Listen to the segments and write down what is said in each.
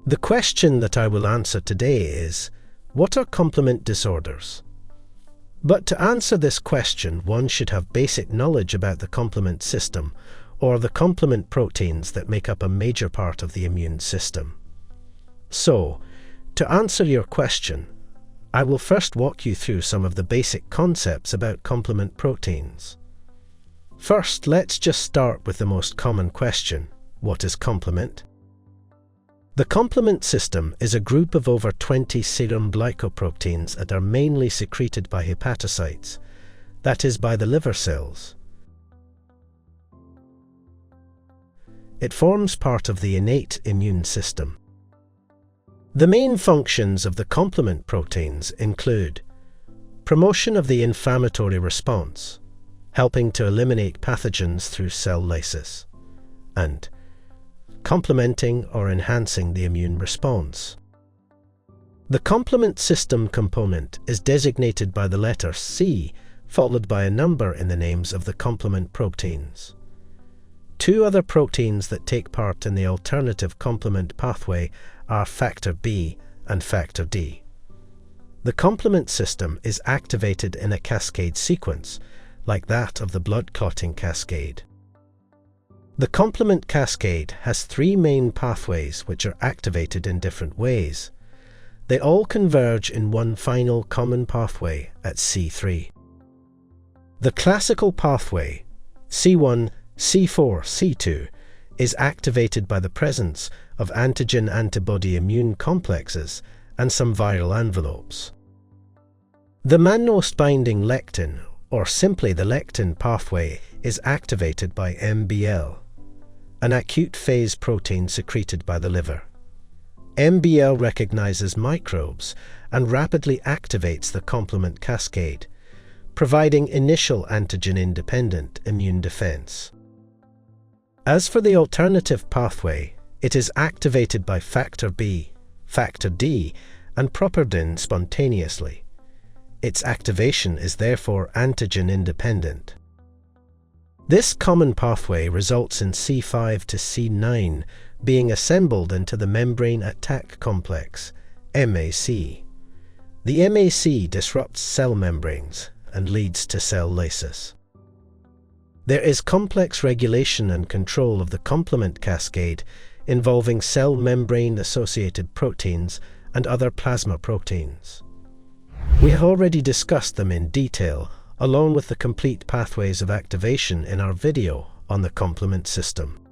The question that I will answer today is, what are complement disorders? But to answer this question, one should have basic knowledge about the complement system, or the complement proteins that make up a major part of the immune system. So, to answer your question, I will first walk you through some of the basic concepts about complement proteins. First, let's just start with the most common question: what is complement? The complement system is a group of over 20 serum glycoproteins that are mainly secreted by hepatocytes, that is, by the liver cells. It forms part of the innate immune system. The main functions of the complement proteins include promotion of the inflammatory response, helping to eliminate pathogens through cell lysis, and complementing or enhancing the immune response. The complement system component is designated by the letter C, followed by a number in the names of the complement proteins. Two other proteins that take part in the alternative complement pathway are factor B and factor D. The complement system is activated in a cascade sequence, like that of the blood clotting cascade. The complement cascade has three main pathways which are activated in different ways. They all converge in one final common pathway at C3. The classical pathway, C1, C4, C2, is activated by the presence of antigen-antibody immune complexes and some viral envelopes. The mannose-binding lectin, or simply the lectin pathway, is activated by MBL, an acute phase protein secreted by the liver. MBL recognizes microbes and rapidly activates the complement cascade, providing initial antigen-independent immune defense. As for the alternative pathway, it is activated by factor B, factor D, and properdin spontaneously. Its activation is therefore antigen-independent. This common pathway results in C5 to C9 being assembled into the membrane attack complex, MAC. The MAC disrupts cell membranes and leads to cell lysis. There is complex regulation and control of the complement cascade involving cell membrane-associated proteins and other plasma proteins. We have already discussed them in detail, along with the complete pathways of activation in our video on the complement system.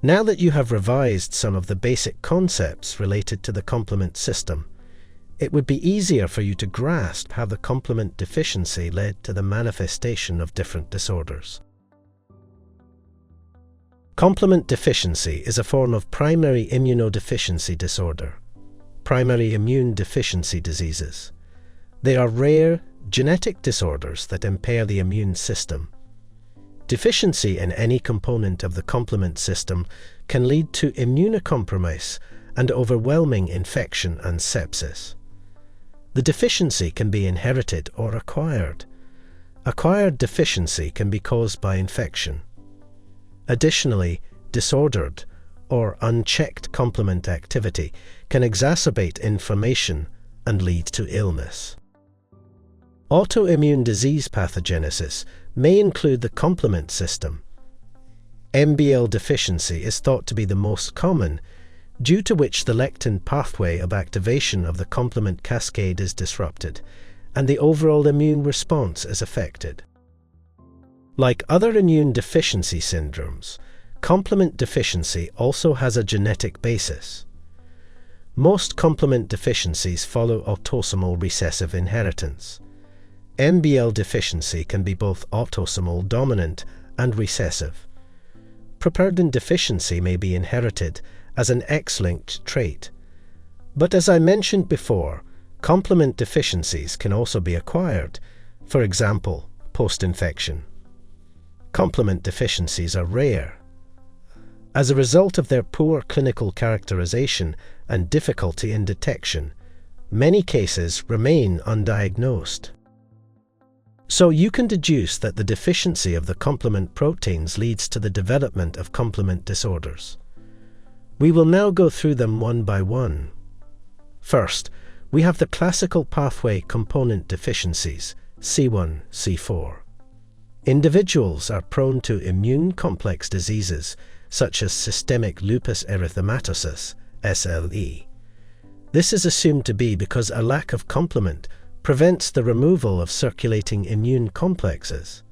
Now that you have revised some of the basic concepts related to the complement system, it would be easier for you to grasp how the complement deficiency led to the manifestation of different disorders. Complement deficiency is a form of primary immunodeficiency disorder, primary immune deficiency diseases. They are rare, genetic disorders that impair the immune system. Deficiency in any component of the complement system can lead to immunocompromise and overwhelming infection and sepsis. The deficiency can be inherited or acquired. Acquired deficiency can be caused by infection. Additionally, disordered or unchecked complement activity can exacerbate inflammation and lead to illness. Autoimmune disease pathogenesis may include the complement system. MBL deficiency is thought to be the most common, due to which the lectin pathway of activation of the complement cascade is disrupted, and the overall immune response is affected. Like other immune deficiency syndromes, complement deficiency also has a genetic basis. Most complement deficiencies follow autosomal recessive inheritance. MBL deficiency can be both autosomal dominant and recessive. Properdin deficiency may be inherited as an X-linked trait. But as I mentioned before, complement deficiencies can also be acquired, for example, post-infection. Complement deficiencies are rare. As a result of their poor clinical characterization and difficulty in detection, many cases remain undiagnosed. So you can deduce that the deficiency of the complement proteins leads to the development of complement disorders. We will now go through them one by one. First, we have the classical pathway component deficiencies, C1, C4. Individuals are prone to immune complex diseases such as systemic lupus erythematosus, SLE. This is assumed to be because a lack of complement prevents the removal of circulating immune complexes.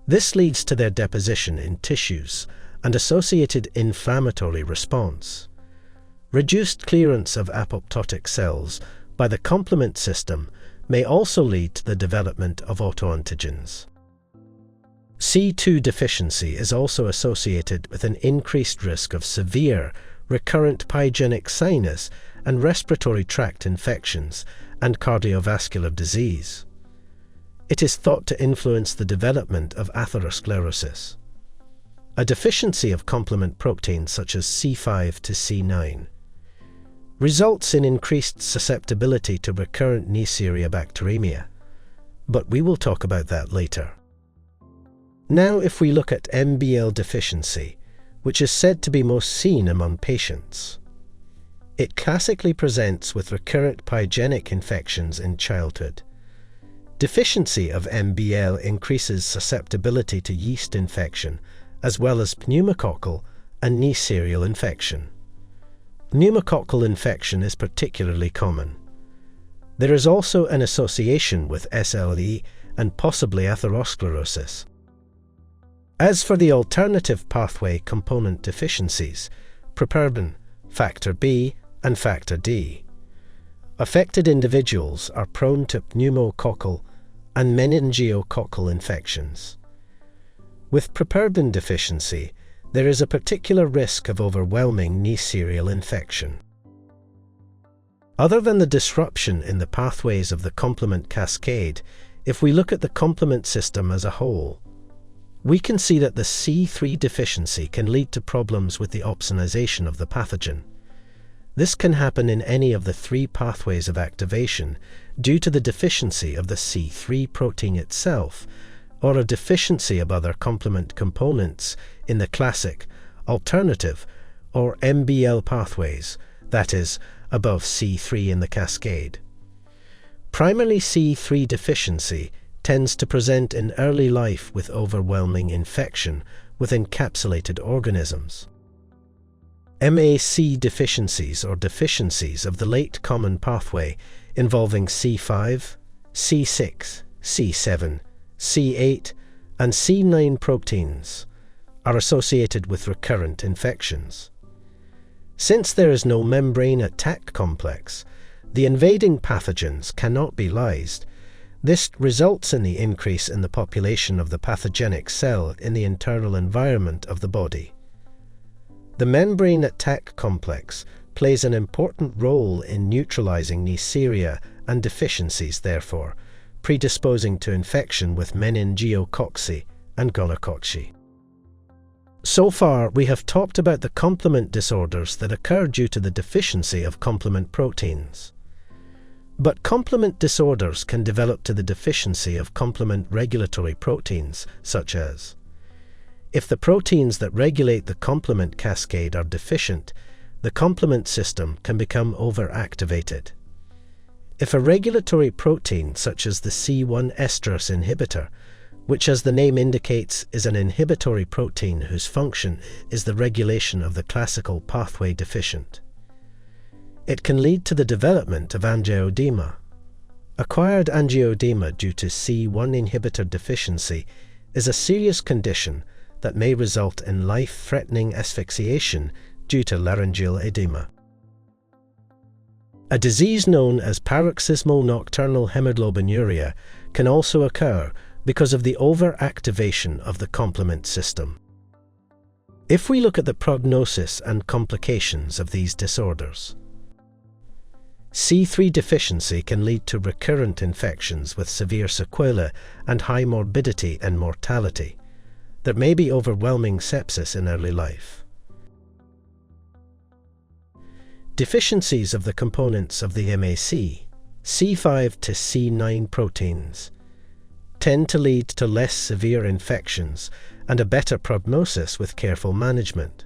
This leads to their deposition in tissues and associated inflammatory response. Reduced clearance of apoptotic cells by the complement system may also lead to the development of autoantigens. C2 deficiency is also associated with an increased risk of severe, recurrent pyogenic sinus and respiratory tract infections and cardiovascular disease. It is thought to influence the development of atherosclerosis. A deficiency of complement proteins such as C5 to C9 results in increased susceptibility to recurrent Neisseria bacteremia, but we will talk about that later. Now, if we look at MBL deficiency, which is said to be most seen among patients, it classically presents with recurrent pyogenic infections in childhood. Deficiency of MBL increases susceptibility to yeast infection, as well as pneumococcal and Neisseria infection. Pneumococcal infection is particularly common. There is also an association with SLE and possibly atherosclerosis. As for the alternative pathway component deficiencies, properbin, factor B, and factor D, affected individuals are prone to pneumococcal and meningococcal infections. With properbin deficiency, there is a particular risk of overwhelming Neisseria infection. Other than the disruption in the pathways of the complement cascade, if we look at the complement system as a whole, we can see that the C3 deficiency can lead to problems with the opsonization of the pathogen. This can happen in any of the three pathways of activation due to the deficiency of the C3 protein itself, or a deficiency of other complement components in the classic, alternative, or MBL pathways, that is, above C3 in the cascade. Primary C3 deficiency tends to present in early life with overwhelming infection with encapsulated organisms. MAC deficiencies or deficiencies of the late common pathway involving C5, C6, C7, C8, and C9 proteins are associated with recurrent infections. Since there is no membrane attack complex, the invading pathogens cannot be lysed. This results in the increase in the population of the pathogenic cell in the internal environment of the body. The membrane attack complex plays an important role in neutralizing Neisseria and deficiencies, therefore, predisposing to infection with meningococci and gonococci. So far, we have talked about the complement disorders that occur due to the deficiency of complement proteins. But complement disorders can develop to the deficiency of complement regulatory proteins, such as if the proteins that regulate the complement cascade are deficient, the complement system can become overactivated. If a regulatory protein such as the C1 esterase inhibitor, which as the name indicates is an inhibitory protein whose function is the regulation of the classical pathway deficient, it can lead to the development of angioedema. Acquired angioedema due to C1 inhibitor deficiency is a serious condition that may result in life-threatening asphyxiation due to laryngeal edema. A disease known as paroxysmal nocturnal hemoglobinuria can also occur because of the overactivation of the complement system. If we look at the prognosis and complications of these disorders, C3 deficiency can lead to recurrent infections with severe sequelae and high morbidity and mortality. There may be overwhelming sepsis in early life. Deficiencies of the components of the MAC, C5 to C9 proteins, tend to lead to less severe infections and a better prognosis with careful management.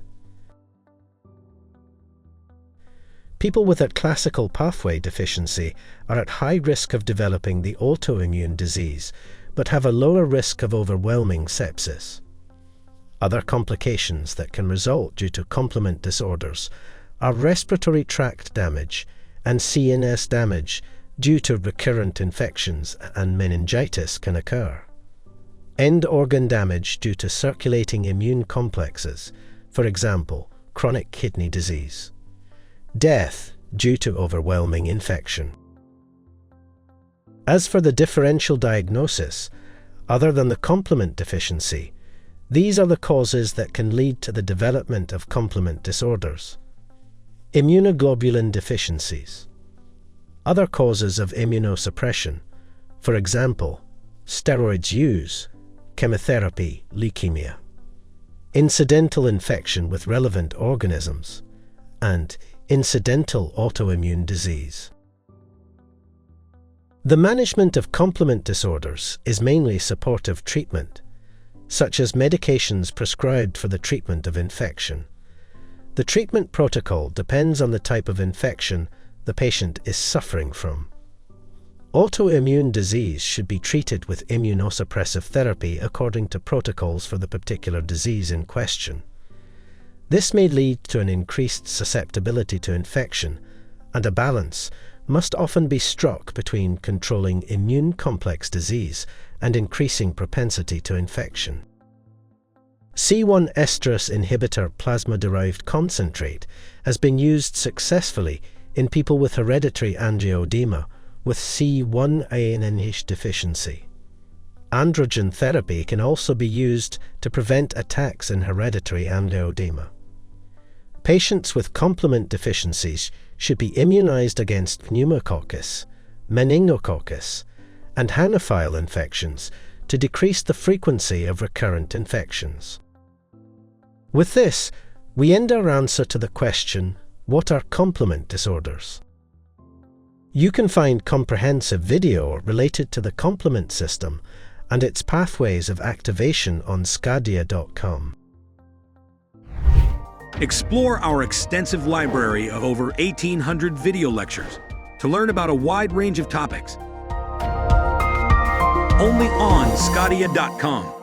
People with a classical pathway deficiency are at high risk of developing the autoimmune disease, but have a lower risk of overwhelming sepsis. Other complications that can result due to complement disorders are respiratory tract damage and CNS damage due to recurrent infections, and meningitis can occur. End organ damage due to circulating immune complexes, for example, chronic kidney disease. Death due to overwhelming infection. As for the differential diagnosis, other than the complement deficiency, these are the causes that can lead to the development of complement disorders. Immunoglobulin deficiencies. Other causes of immunosuppression, for example, steroids use, chemotherapy, leukemia. Incidental infection with relevant organisms, and incidental autoimmune disease. The management of complement disorders is mainly supportive treatment, such as medications prescribed for the treatment of infection. The treatment protocol depends on the type of infection the patient is suffering from. Autoimmune disease should be treated with immunosuppressive therapy according to protocols for the particular disease in question. This may lead to an increased susceptibility to infection, and a balance must often be struck between controlling immune complex disease and increasing propensity to infection. C1 esterase inhibitor plasma-derived concentrate has been used successfully in people with hereditary angioedema with C1 deficiency. Androgen therapy can also be used to prevent attacks in hereditary angioedema. Patients with complement deficiencies should be immunized against pneumococcus, meningococcus, and Hanophile infections to decrease the frequency of recurrent infections. With this, we end our answer to the question, what are complement disorders? You can find comprehensive video related to the complement system and its pathways of activation on sqadia.com. Explore our extensive library of over 1,800 video lectures to learn about a wide range of topics. Only on sqadia.com.